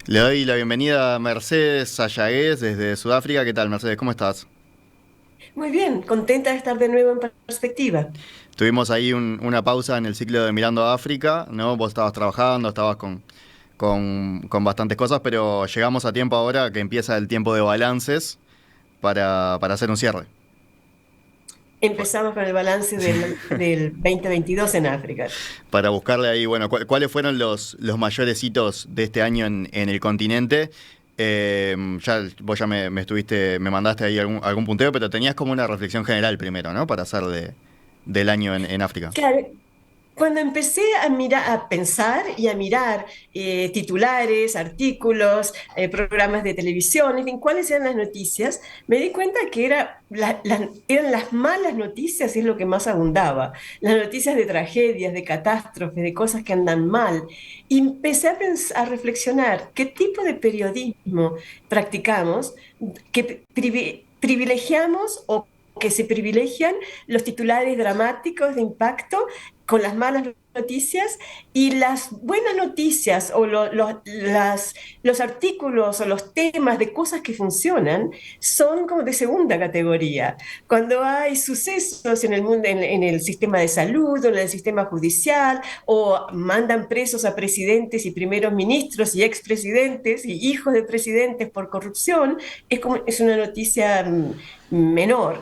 Le doy la bienvenida a Mercedes Sayagués desde Sudáfrica. ¿Qué tal, Mercedes? ¿Cómo estás? Muy bien, contenta de estar de nuevo en perspectiva. Tuvimos ahí una pausa en el ciclo de Mirando a África, ¿no? Vos estabas trabajando, estabas con bastantes cosas, pero llegamos a tiempo ahora que empieza el tiempo de balances para hacer un cierre. Empezamos con el balance del 2022 en África. Para buscarle ahí, bueno, cuáles fueron los mayores hitos de este año en el continente. Vos ya me estuviste, me mandaste ahí algún punteo, pero tenías como una reflexión general primero, ¿no? Para hacer del año en África. Claro, cuando empecé a mirar, a pensar y a mirar titulares, artículos, programas de televisión, en fin, cuáles eran las noticias, me di cuenta que eran las malas noticias, es lo que más abundaba. Las noticias de tragedias, de catástrofes, de cosas que andan mal. Y empecé a reflexionar qué tipo de periodismo practicamos, que privilegiamos o que se privilegian los titulares dramáticos de impacto con las malas noticias y las buenas noticias o los artículos o los temas de cosas que funcionan son como de segunda categoría. Cuando hay sucesos en el mundo, en el sistema de salud o en el sistema judicial o mandan presos a presidentes y primeros ministros y expresidentes y hijos de presidentes por corrupción, es una noticia menor.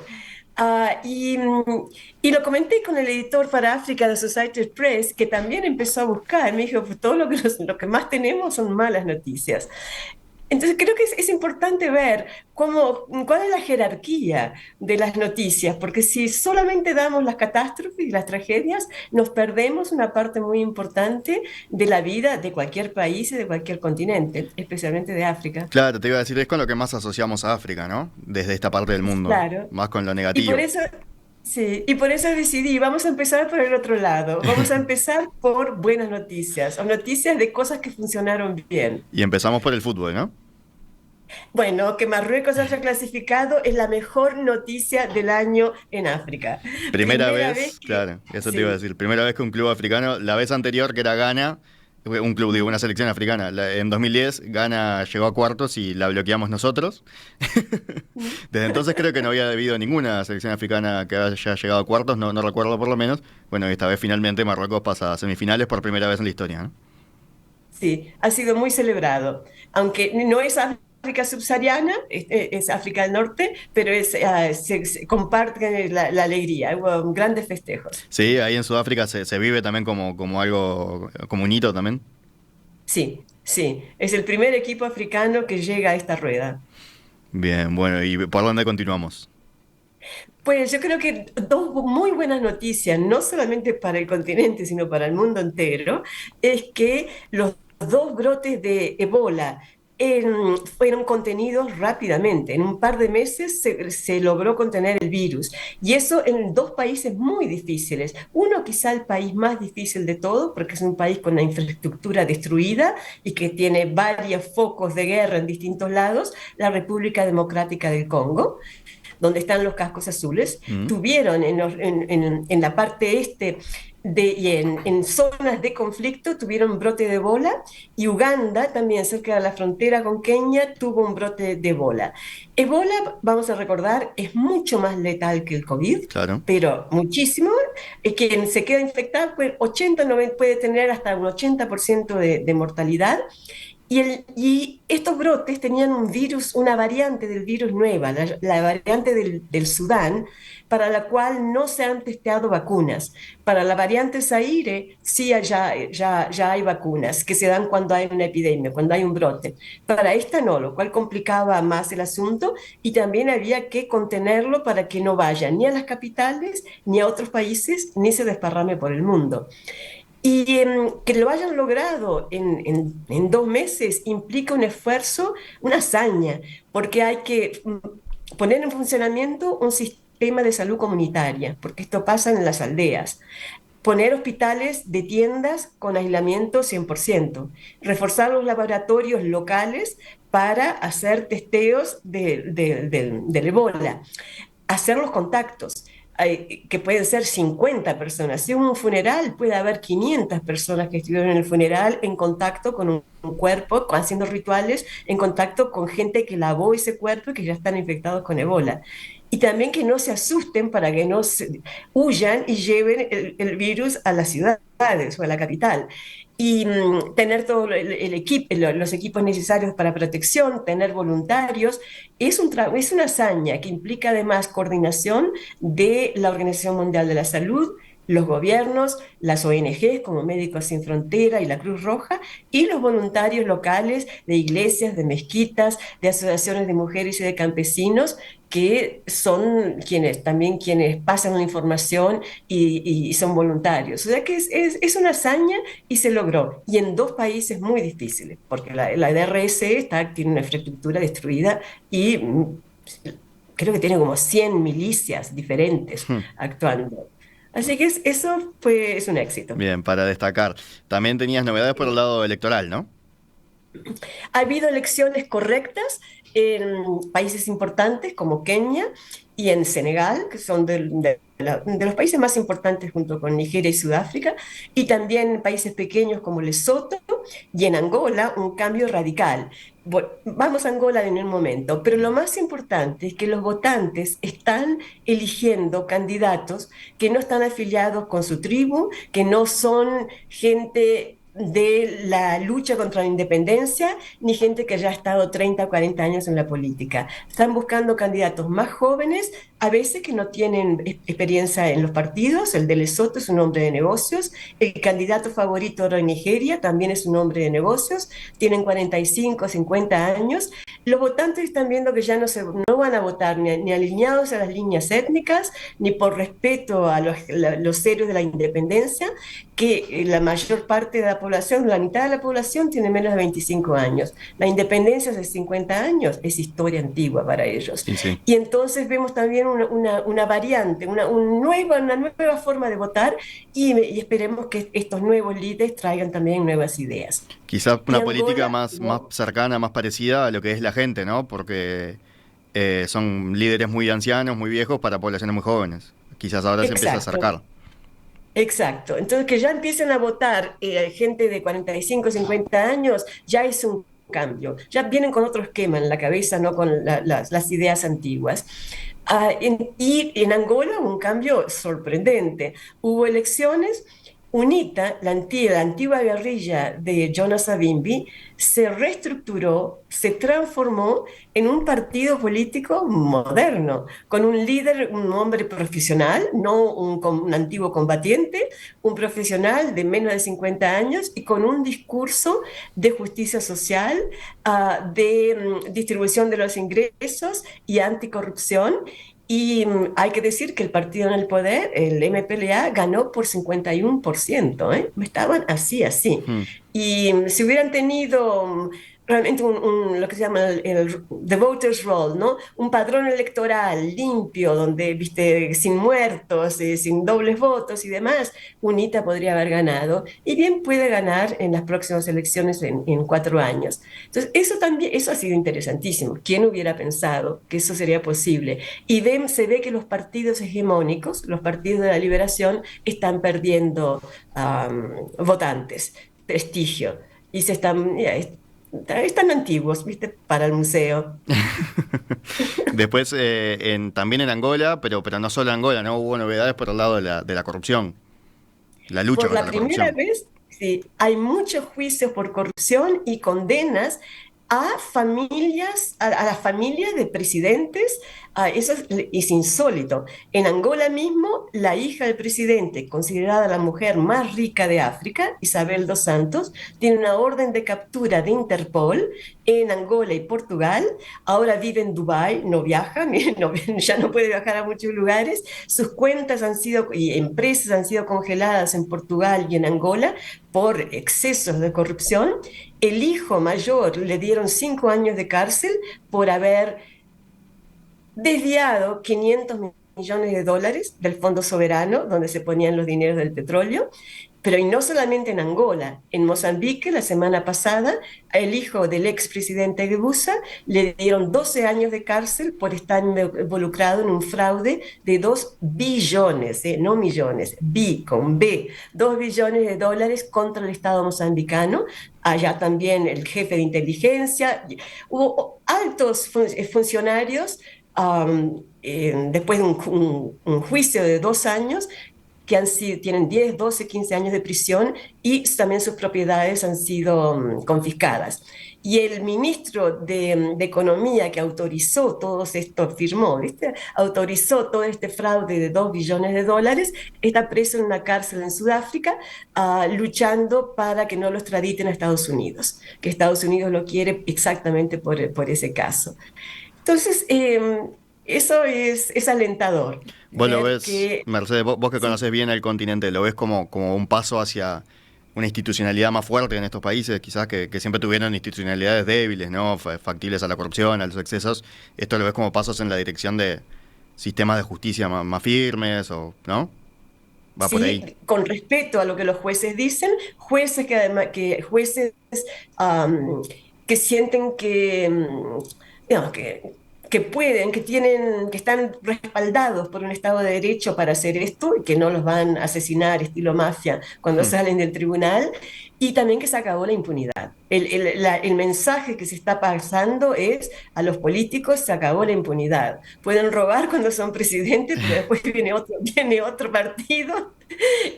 Y lo comenté con el editor para África de Society Press, que también empezó a buscar. Me dijo, pues todo lo que más tenemos son malas noticias. Entonces creo que es importante ver cuál es la jerarquía de las noticias, porque si solamente damos las catástrofes y las tragedias, nos perdemos una parte muy importante de la vida de cualquier país y de cualquier continente, especialmente de África. Claro, te iba a decir, es con lo que más asociamos a África, ¿no? Desde esta parte del mundo, Claro. más con lo Y por negativo. eso, sí, y por eso decidí, vamos a empezar por el otro lado. Vamos a empezar por buenas noticias o noticias de cosas que funcionaron bien. Y empezamos por el fútbol, ¿no? Bueno, que Marruecos haya clasificado es la mejor noticia del año en África. Primera Primera vez vez, que, claro, eso te iba a sí, decir. Primera vez que un club africano, la vez anterior que era Ghana, un club, digo, una selección africana, en 2010 Ghana llegó a cuartos y la bloqueamos nosotros. Desde entonces creo que no había habido ninguna selección africana que haya llegado a cuartos, no recuerdo por lo menos. Bueno, esta vez finalmente Marruecos pasa a semifinales por primera vez en la historia, ¿no? sí, ha sido muy celebrado. Aunque no es África subsahariana, es África del Norte, pero se comparte la alegría. Hubo grandes festejos. Sí, ahí en Sudáfrica se vive también como algo, como un hito también. Sí, sí, es el primer equipo africano que llega a esta rueda. Bien, bueno, ¿y por dónde continuamos? Pues yo creo que dos muy buenas noticias, no solamente para el continente, sino para el mundo entero, es que los dos brotes de Ebola fueron contenidos rápidamente. En un par de meses se logró contener el virus. Y eso en dos países muy difíciles. Uno quizá el país más difícil de todo, porque es un país con la infraestructura destruida y que tiene varios focos de guerra en distintos lados, la República Democrática del Congo donde están los cascos azules, ¿Mm? tuvieron en la parte este y en zonas de conflicto tuvieron un brote de ébola y Uganda, también cerca de la frontera con Kenia, tuvo un brote de ébola. Ébola, vamos a recordar, es mucho más letal que el COVID, Claro. pero muchísimo. Quien se queda infectado puede, 80, 90, puede tener hasta un 80% de mortalidad. Y estos brotes tenían un virus, una variante del virus nueva, la variante del Sudán, para la cual no se han testeado vacunas. Para la variante Zaire sí ya hay vacunas que se dan cuando hay una epidemia, cuando hay un brote. Para esta no, lo cual complicaba más el asunto y también había que contenerlo para que no vaya ni a las capitales, ni a otros países, ni se desparrame por el mundo. Y que lo hayan logrado en 2 meses implica un esfuerzo, una hazaña, porque hay que poner en funcionamiento un sistema de salud comunitaria, porque esto pasa en las aldeas. Poner hospitales de tiendas con aislamiento 100%, reforzar los laboratorios locales para hacer testeos del ébola, hacer los contactos. que pueden ser 50 personas. Si hubo un funeral, puede haber 500 personas que estuvieron en el funeral en contacto con un cuerpo, haciendo rituales, en contacto con gente que lavó ese cuerpo y que ya están infectados con Ebola. Y también que no se asusten para que no huyan y lleven el virus a las ciudades o a la capital. Y tener todo el equipo, los equipos necesarios para protección, tener voluntarios, es una hazaña que implica además coordinación de la Organización Mundial de la Salud, los gobiernos, las ONGs como Médicos Sin Frontera y la Cruz Roja, y los voluntarios locales de iglesias, de mezquitas, de asociaciones de mujeres y de campesinos, que son quienes pasan la información y son voluntarios. O sea que es una hazaña y se logró. Y en dos países muy difíciles, porque la DRS tiene una infraestructura destruida y creo que tiene como 100 milicias diferentes Hmm. actuando. Así que es un éxito. Bien, para destacar. También tenías novedades por el lado electoral, ¿no? Ha habido elecciones correctas en países importantes como Kenia y en Senegal, que son de los países más importantes junto con Nigeria y Sudáfrica, y también en países pequeños como Lesoto y en Angola un cambio radical. Vamos a Angola en un momento, pero lo más importante es que los votantes están eligiendo candidatos que no están afiliados con su tribu, que no son gente de la lucha contra la independencia, ni gente que ya ha estado 30 o 40 años en la política. Están buscando candidatos más jóvenes, a veces que no tienen experiencia en los partidos. El de Lesoto es un hombre de negocios, el candidato favorito de Nigeria también es un hombre de negocios, tienen 45, 50 años. Los votantes están viendo que ya no van a votar ni alineados a las líneas étnicas, ni por respeto a los héroes de la independencia, que la mayor parte de la población, la mitad de la población tiene menos de 25 años. La independencia hace 50 años es historia antigua para ellos. Sí, sí. Y entonces vemos también una variante, una nueva forma de votar y esperemos que estos nuevos líderes traigan también nuevas ideas. Quizás Y una política Angola, más ¿no? cercana, más parecida a lo que es la gente, ¿no? Porque son líderes muy ancianos, muy viejos para poblaciones muy jóvenes. Quizás ahora se empieza a Exacto. acercar. Exacto. Entonces, que ya empiecen a votar gente de 45, 50 años, ya es un cambio. Ya vienen con otro esquema en la cabeza, no con las ideas antiguas. Y en Angola un cambio sorprendente. Hubo elecciones. UNITA, la antigua guerrilla de Jonas Savimbi, se reestructuró, se transformó en un partido político moderno, con un líder, un hombre profesional, no un antiguo combatiente, un profesional de menos de 50 años y con un discurso de justicia social, de distribución de los ingresos y anticorrupción. Y hay que decir que el partido en el poder, el MPLA, ganó por 51%, ¿eh? Estaban así, así. Hmm. Y si hubieran tenido realmente lo que se llama the voters roll, ¿no? Un padrón electoral limpio, donde, viste, sin muertos, sin dobles votos y demás, UNITA podría haber ganado y bien puede ganar en las próximas elecciones en 4 años. Entonces, eso también, eso ha sido interesantísimo. ¿Quién hubiera pensado que eso sería posible? Y se ve que los partidos hegemónicos, los partidos de la liberación, están perdiendo votantes, prestigio, y están antiguos, ¿viste? Para el museo. Después, también en Angola, pero no solo en Angola, ¿no? Hubo novedades por el lado de la corrupción, la lucha Por contra la la primera corrupción. vez, sí, hay muchos juicios por corrupción y condenas a las familias de presidentes. Eso es insólito. En Angola mismo, la hija del presidente, considerada la mujer más rica de África, Isabel dos Santos, tiene una orden de captura de Interpol en Angola y Portugal. Ahora vive en Dubái, no viaja, ya no puede viajar a muchos lugares. Sus cuentas y empresas han sido congeladas en Portugal y en Angola por excesos de corrupción. El hijo mayor le dieron 5 años de cárcel por haber desviado 500 millones de dólares del Fondo Soberano, donde se ponían los dineros del petróleo. Pero y no solamente en Angola, en Mozambique la semana pasada, el hijo del expresidente Guebuza le dieron 12 años de cárcel por estar involucrado en un fraude de 2 billones, no millones, con B, 2 billones de dólares contra el Estado mozambicano. Allá también el jefe de inteligencia, hubo altos funcionarios después de un juicio de 2 años que tienen 10, 12, 15 años de prisión y también sus propiedades han sido confiscadas. Y el ministro de Economía que autorizó todo esto, firmó, ¿viste? Autorizó todo este fraude de 2 billones de dólares, está preso en una cárcel en Sudáfrica, luchando para que no lo extraditen a Estados Unidos, que Estados Unidos lo quiere exactamente por ese caso. Entonces, eso es alentador, Vos lo ver ves, que Mercedes, vos que sí. conocés bien el continente, ¿lo ves como un paso hacia una institucionalidad más fuerte en estos países, quizás que siempre tuvieron institucionalidades débiles, ¿no? Factibles a la corrupción, a los excesos? ¿Esto lo ves como pasos en la dirección de sistemas de justicia más firmes, o no? Va por ahí. Sí, con respeto a lo que los jueces dicen, jueces que además am, que sienten digamos, que pueden, que están respaldados por un Estado de Derecho para hacer esto y que no los van a asesinar estilo mafia cuando Hmm. salen del tribunal, y también que se acabó la impunidad. El mensaje que se está pasando es a los políticos: se acabó la impunidad. Pueden robar cuando son presidentes, pero después viene otro partido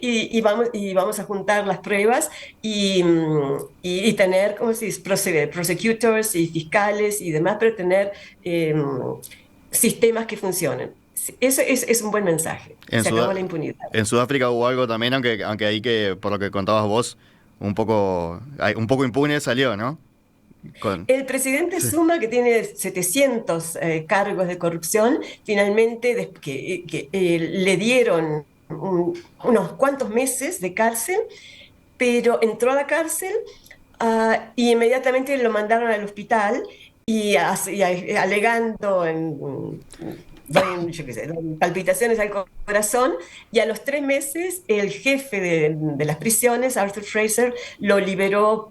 y vamos a juntar las pruebas y tener, ¿cómo se dice? Prosecutors y fiscales y demás, pero tener eh, sistemas que funcionen. Eso es un buen mensaje. En Se acabó Sudá- la impunidad. en Sudáfrica hubo algo también, aunque ahí que, por lo que contabas vos, un poco impune salió, ¿no? Con, El presidente sí. Zuma, que tiene 700 cargos de corrupción, finalmente le dieron unos cuantos meses de cárcel, pero entró a la cárcel y inmediatamente lo mandaron al hospital alegando yo qué sé, palpitaciones al corazón, y a los 3 meses el jefe de las prisiones, Arthur Fraser, lo liberó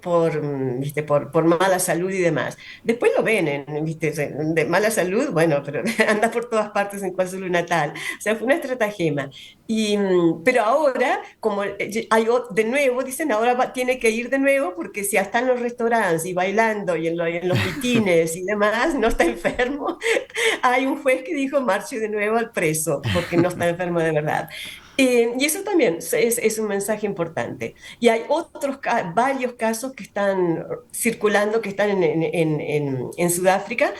¿viste? Por mala salud y demás. Después lo ven, ¿viste? De mala salud, bueno, pero anda por todas partes en KwaZulu-Natal. O sea, fue una estratagema. Pero ahora, como de nuevo, dicen, ahora tiene que ir de nuevo porque si está en los restaurantes y bailando y en los mitines y demás, no está enfermo. Hay un juez que dijo: marche de nuevo al preso porque no está enfermo de verdad. Y eso también es un mensaje importante. Y hay varios casos que están circulando, que están en Sudáfrica,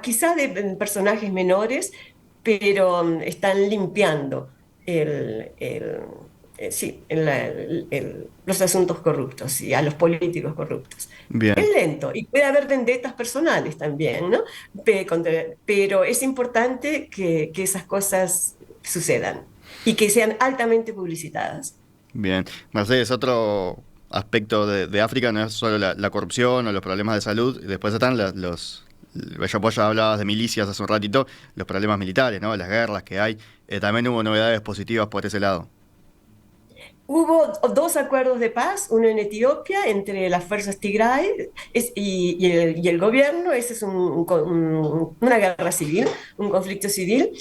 quizás de personajes menores, pero están limpiando el, el- sí, los asuntos corruptos y a los políticos corruptos. Es Bien. lento y puede haber vendetas personales también, ¿no? Pero es importante que esas cosas sucedan y que sean altamente publicitadas. Bien. Mercedes, otro aspecto de África no es solo la corrupción o los problemas de salud, después están vos ya hablabas de milicias hace un ratito, los problemas militares, ¿no? Las guerras que hay. También hubo novedades positivas por ese lado. Hubo 2 acuerdos de paz, uno en Etiopía entre las fuerzas Tigray y el gobierno. Ese es una guerra civil, un conflicto civil.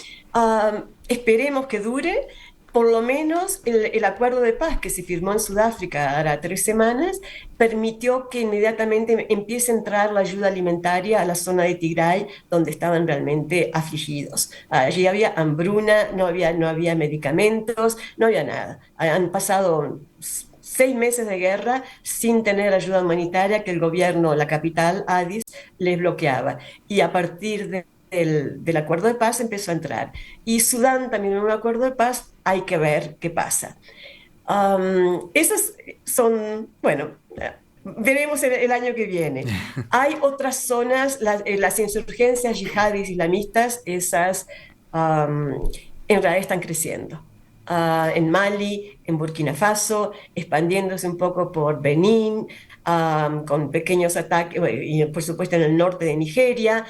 Esperemos que dure. Por lo menos el acuerdo de paz que se firmó en Sudáfrica hará 3 semanas permitió que inmediatamente empiece a entrar la ayuda alimentaria a la zona de Tigray, donde estaban realmente afligidos. Allí había hambruna, no había medicamentos, no había nada. Han pasado 6 meses de guerra sin tener ayuda humanitaria que el gobierno, la capital, Addis, les bloqueaba. Y a partir del acuerdo de paz empezó a entrar. Y Sudán también en un acuerdo de paz, hay que ver qué pasa. Esas son, bueno, veremos el año que viene. Hay otras zonas, las insurgencias yihadis islamistas, esas en realidad están creciendo. En Mali, en Burkina Faso, expandiéndose un poco por Benín, con pequeños ataques, y por supuesto en el norte de Nigeria,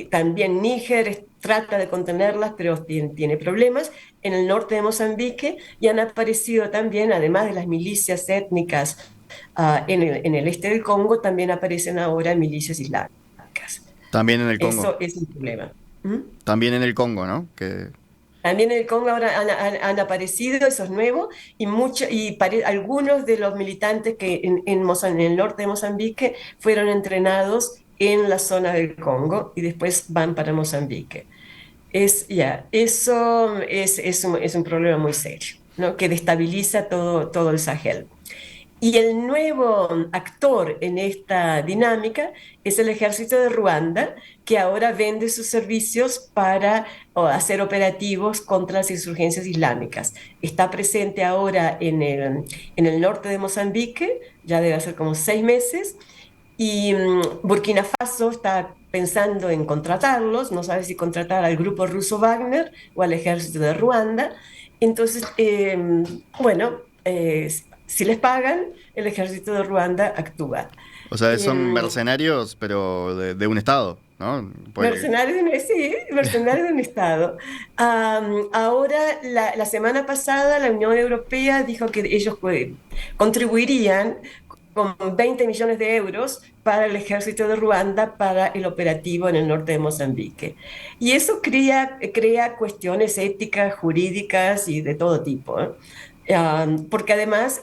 también Níger trata de contenerlas, pero tiene problemas, en el norte de Mozambique, y han aparecido también, además de las milicias étnicas en el este del Congo, también aparecen ahora milicias islámicas. También en el Congo. Eso es un problema. ¿Mm? También en el Congo, ¿no? También en el Congo ahora han aparecido esos nuevos y, algunos de los militantes que en el norte de Mozambique fueron entrenados en la zona del Congo y después van para Mozambique. Eso es un problema muy serio, ¿no? Que destabiliza todo el Sahel. Y el nuevo actor en esta dinámica es el ejército de Ruanda, que ahora vende sus servicios para hacer operativos contra las insurgencias islámicas. Está presente ahora en el norte de Mozambique, ya debe hacer como 6 meses, y Burkina Faso está pensando en contratarlos, no sabe si contratar al grupo ruso Wagner o al ejército de Ruanda. Entonces, bueno, si les pagan, el ejército de Ruanda actúa. O sea, son Em, mercenarios, pero de un estado, ¿no? Pues, Sí, mercenarios de un Estado. Ahora, la semana pasada, la Unión Europea dijo que ellos contribuirían con 20 millones de euros para el ejército de Ruanda para el operativo en el norte de Mozambique. Y eso crea cuestiones éticas, jurídicas y de todo tipo, ¿eh? Porque además,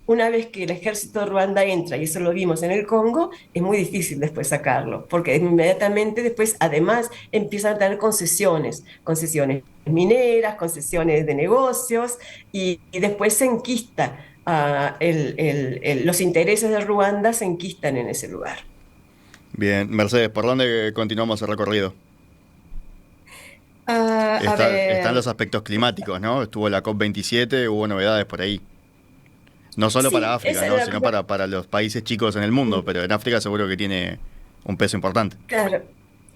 una vez que el ejército de Ruanda entra, y eso lo vimos en el Congo, es muy difícil después sacarlo, porque inmediatamente después, además, empiezan a tener concesiones mineras, concesiones de negocios, y después se enquista, los intereses de Ruanda se enquistan en ese lugar. bien, Mercedes, ¿por dónde continuamos el recorrido? A Están ver, los aspectos climáticos, ¿no? Estuvo la COP27, hubo novedades por ahí. No solo para sí, África, ¿no? Sino para los países chicos en el mundo, pero en África seguro que tiene un peso importante. claro.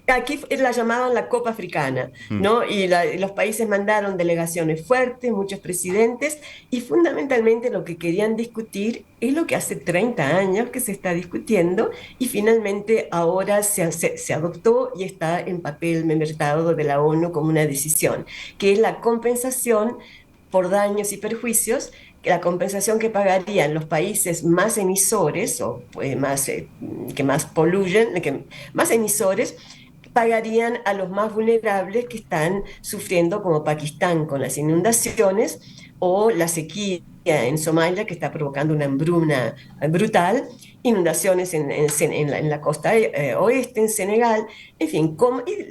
Aquí la llamaban la Copa Africana, Mm. ¿no? Y los países mandaron delegaciones fuertes, muchos presidentes, y fundamentalmente lo que querían discutir es lo que hace 30 años que se está discutiendo, y finalmente ahora se adoptó y está en papel membrado de la ONU como una decisión, que es la compensación por daños y perjuicios, la compensación que pagarían los países más emisores o que más poluyen, más emisores, pagarían a los más vulnerables que están sufriendo, como Pakistán con las inundaciones o la sequía en Somalia, que está provocando una hambruna brutal, inundaciones en la costa oeste, en Senegal, en fin,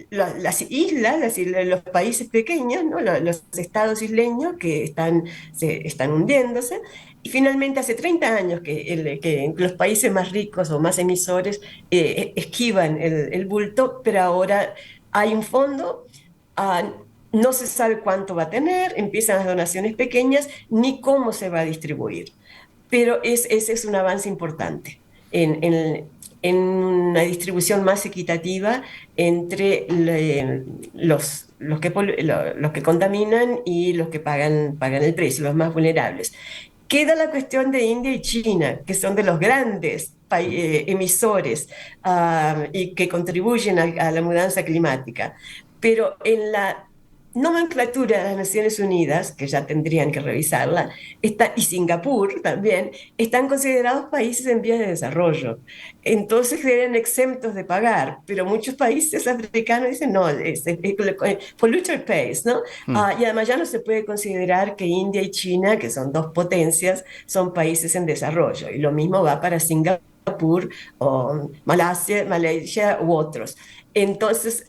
las islas, los países pequeños, ¿no? Los estados isleños que están hundiéndose. Y finalmente, hace 30 años que los países más ricos o más emisores esquivan el bulto, pero ahora hay un fondo, ah, no se sabe cuánto va a tener, empiezan las donaciones pequeñas, ni cómo se va a distribuir. Pero ese es un avance importante en una distribución más equitativa entre los que contaminan y los que pagan el precio, los más vulnerables. Queda la cuestión de India y China, que son de los grandes emisores y que contribuyen a la mudanza climática. Pero en la nomenclatura de las Naciones Unidas, que ya tendrían que revisarla, y Singapur también, están considerados países en vías de desarrollo. Entonces serían exentos de pagar, pero muchos países africanos dicen, no, polluter pays, ¿no? Mm. Y además ya no se puede considerar que India y China, que son dos potencias, son países en desarrollo. Y lo mismo va para Singapur o Malaysia u otros. Entonces,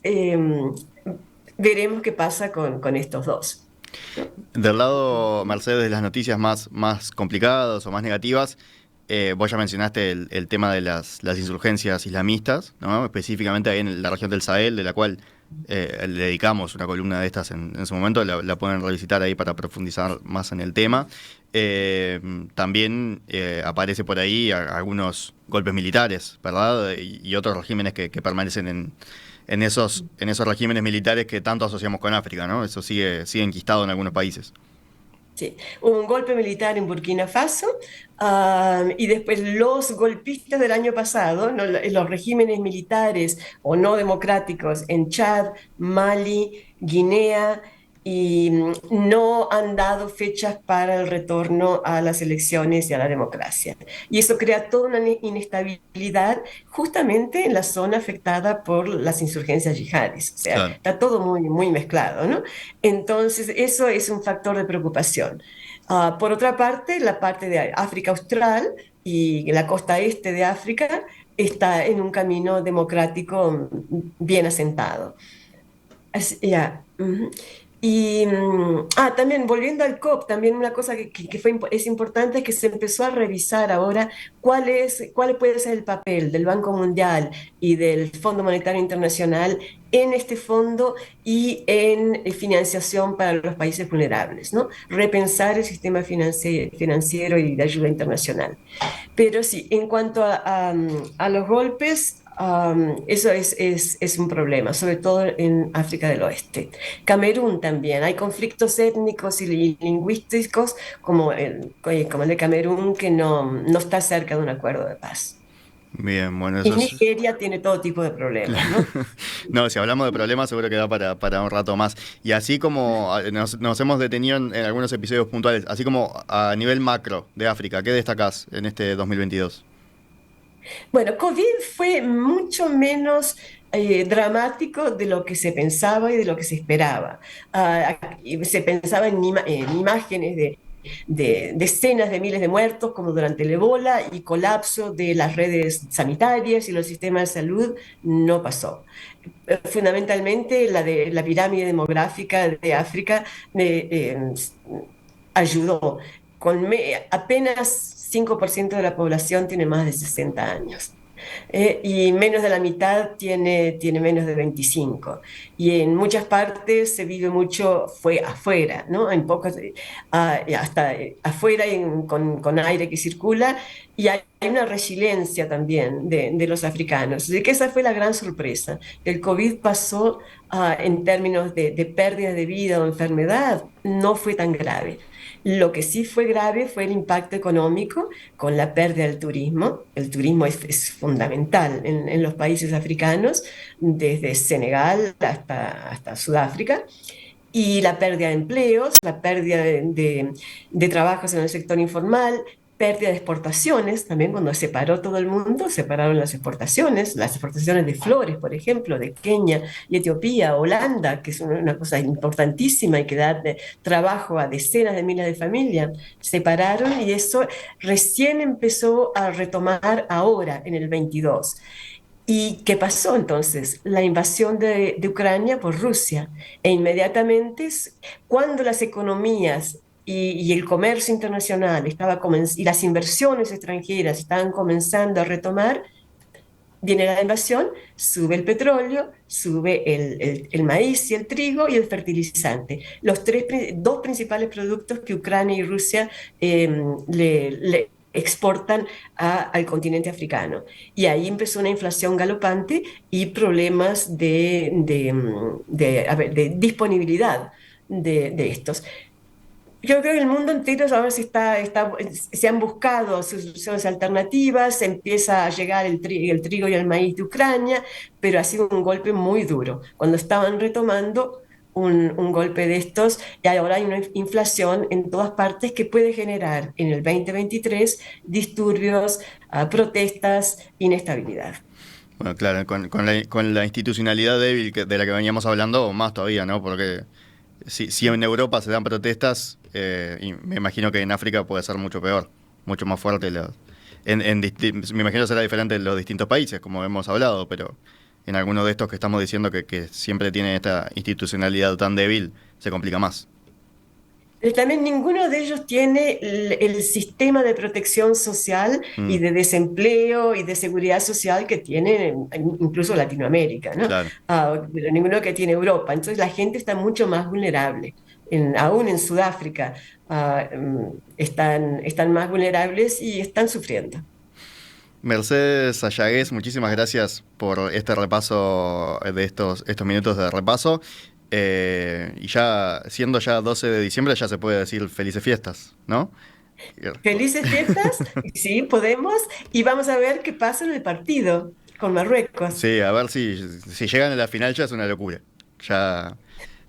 veremos qué pasa con estos dos, ¿no? Del lado, Mercedes, de las noticias más complicadas o más negativas, vos ya mencionaste el tema de las insurgencias islamistas, ¿no? Específicamente ahí en la región del Sahel, de la cual le dedicamos una columna de estas en su momento, la pueden revisitar ahí para profundizar más en el tema. También aparece por ahí algunos golpes militares, ¿verdad? Y otros regímenes que permanecen en esos regímenes militares que tanto asociamos con África, ¿no? Eso sigue enquistado en algunos países. Sí, hubo un golpe militar en Burkina Faso, y después los golpistas del año pasado, ¿no? Los regímenes militares o no democráticos en Chad, Mali, Guinea, y no han dado fechas para el retorno a las elecciones y a la democracia. Y eso crea toda una inestabilidad justamente en la zona afectada por las insurgencias yihadis. O sea, Claro. está todo muy, muy mezclado, ¿no? Entonces, eso es un factor de preocupación. Por otra parte, la parte de África Austral y la costa este de África está en un camino democrático bien asentado. Ya. Y también volviendo al COP, también una cosa que es importante es que se empezó a revisar ahora cuál puede ser el papel del Banco Mundial y del Fondo Monetario Internacional en este fondo y en financiación para los países vulnerables, ¿no? Repensar el sistema financiero y de ayuda internacional. Pero sí, en cuanto a los golpes, eso es un problema, sobre todo en África del Oeste. Camerún también, hay conflictos étnicos y lingüísticos como el de Camerún que no está cerca de un acuerdo de paz. Bien, bueno, Y eso es... Nigeria tiene todo tipo de problemas, Claro. ¿no? No, si hablamos de problemas seguro que da para un rato más. Y así como nos hemos detenido en algunos episodios puntuales, así como a nivel macro de África, ¿qué destacás en este 2022? Bueno, COVID fue mucho menos dramático de lo que se pensaba y de lo que se esperaba. Y se pensaba en imágenes de decenas de miles de muertos, como durante el ébola, y colapso de las redes sanitarias y los sistemas de salud. No pasó. Fundamentalmente, la pirámide demográfica de África ayudó. Apenas 5% de la población tiene más de 60 años. Y menos de la mitad tiene menos de 25. Y en muchas partes se vive mucho fue afuera, ¿no? Hasta afuera con aire que circula, y hay una resiliencia también de los africanos. Así que esa fue la gran sorpresa. El COVID pasó, en términos de pérdida de vida o enfermedad, no fue tan grave. Lo que sí fue grave fue el impacto económico con la pérdida del turismo. El turismo es fundamental en los países africanos, desde Senegal hasta Sudáfrica, y la pérdida de empleos, la pérdida de trabajos en el sector informal, pérdida de exportaciones, también cuando se paró todo el mundo, se pararon las exportaciones de flores, por ejemplo, de Kenia y Etiopía, Holanda, que es una cosa importantísima y que da trabajo a decenas de miles de familias, se pararon, y eso recién empezó a retomar ahora, en el 22. ¿Y qué pasó entonces? La invasión de Ucrania por Rusia. E inmediatamente, cuando las economías y el comercio internacional y las inversiones extranjeras estaban comenzando a retomar, viene la invasión, sube el petróleo, sube el maíz y el trigo y el fertilizante. Dos principales productos que Ucrania y Rusia le exportan al continente africano. Y ahí empezó una inflación galopante y problemas de disponibilidad de estos. Yo creo que el mundo entero ahora se han buscado soluciones alternativas, se empieza a llegar el trigo y el maíz de Ucrania, pero ha sido un golpe muy duro. Cuando estaban retomando un golpe de estos, y ahora hay una inflación en todas partes que puede generar en el 2023 disturbios, protestas, inestabilidad. Bueno, claro, con la institucionalidad débil de la que veníamos hablando, más todavía, ¿no? Porque si en Europa se dan protestas, y me imagino que en África puede ser mucho peor, mucho más fuerte. Me imagino será diferente en los distintos países, como hemos hablado, pero en alguno de estos que estamos diciendo que siempre tiene esta institucionalidad tan débil, se complica más. Pero también ninguno de ellos tiene el sistema de protección social y Mm, de desempleo y de seguridad social que tiene incluso Latinoamérica, ¿no? claro. Pero ninguno que tiene Europa. Entonces la gente está mucho más vulnerable. Aún en Sudáfrica, están más vulnerables y están sufriendo. Mercedes Sayagués, muchísimas gracias por este repaso de estos minutos de repaso. Y ya, siendo ya 12 de diciembre, ya se puede decir felices fiestas, ¿no? Felices fiestas, sí, podemos, y vamos a ver qué pasa en el partido con Marruecos. Sí, a ver si llegan a la final ya es una locura. Ya,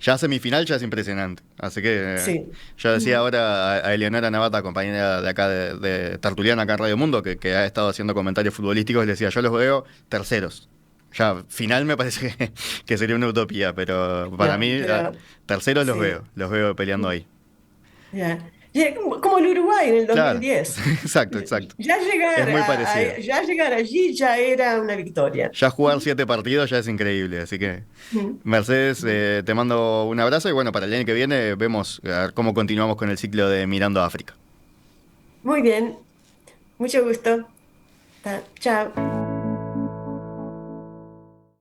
ya semifinal ya es impresionante. Así que Sí. yo decía Mm. ahora a Eleonora Navata, compañera de acá de Tertuliana acá en Radio Mundo, que ha estado haciendo comentarios futbolísticos, le decía, yo los veo terceros. Ya, final me parece que sería una utopía, pero para No, mí, pero terceros sí. los veo peleando ahí. Ya. Como el Uruguay en el Claro, 2010. exacto, exacto. Ya Es llegar, muy parecido. ya llegar allí ya era una victoria. Ya jugar 7 partidos ya es increíble, así que Mm. Mercedes, te mando un abrazo y bueno, para el año que viene vemos a ver cómo continuamos con el ciclo de Mirando a África. Muy bien, mucho gusto. Chao.